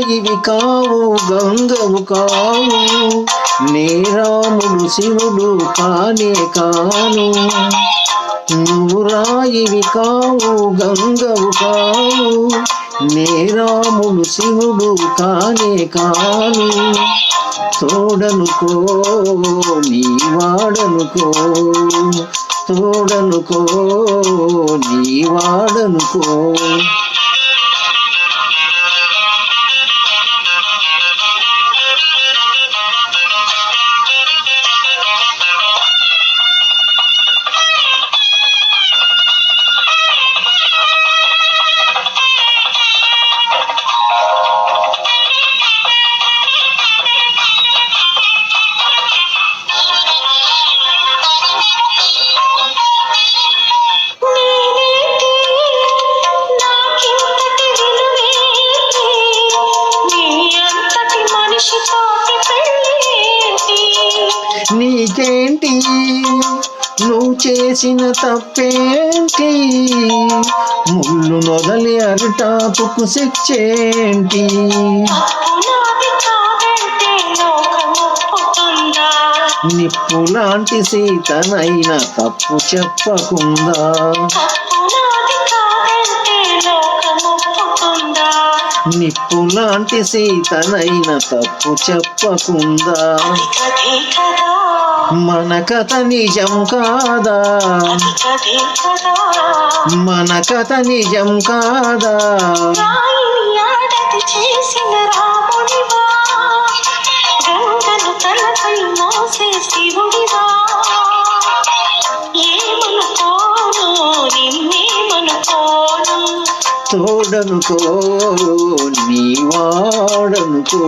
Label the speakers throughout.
Speaker 1: రాయివి కావు గంగవు కావు, నే రాముడు శివుడు కానే కాను. నువ్వు రాయివి కావు గంగవు కావు, నే రాముడు శివుడు కానే కాను. తోడనుకో నీ వాడనుకో, తోడనుకో నీ వాడనుకో. నీకేంటి నువ్వు చేసిన తప్పేంటి, ముళ్ళు నొదలి అరిటాపుకు శిక్షేంటి. నిప్పు లాంటి సీతనైనా తప్పు చెప్పకుండా, నిప్పు లాంటి సీతనైనా తప్పు చెప్పకుండా. మన కథ నిజం కాదా, మన కథ నిజం కాదా.
Speaker 2: చేసిన రాముడివా, గంగను తలపై మోసే శివుడివా. ఏమనుకోను నిన్నేమనుకోను,
Speaker 1: తోడనుకో నీ వాడనుకో.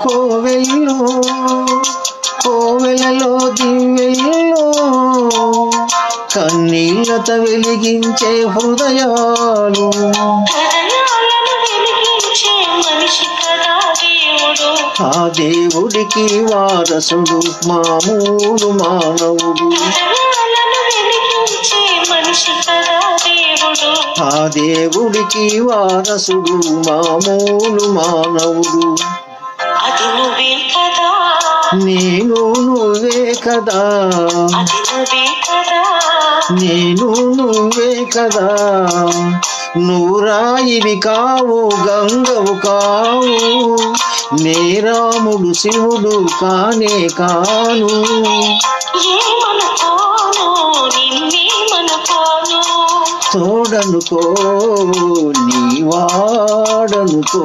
Speaker 1: కోవెల్లో కోవెలలో దివ్వెల్లో కన్నీళ్ళత వెలిగించే హృదయాలు, ఆ దేవుడికి వారసుడు మామూలు మానవుడు, ఆ దేవుడికి వారసుడు మామూలు మానవుడు.
Speaker 2: అది నువ్వే కదా,
Speaker 1: నేను నువ్వే కదా,
Speaker 2: అది నువ్వే కదా,
Speaker 1: నేను నువ్వే కదా. నువ్వు రాయివి కావు గంగవు కావు, నే రాముడు శివుడు కానే కాను.
Speaker 2: ఏమనుకోను నిన్నేమనుకోను,
Speaker 1: తోడనుకో నీ వాడనుకో.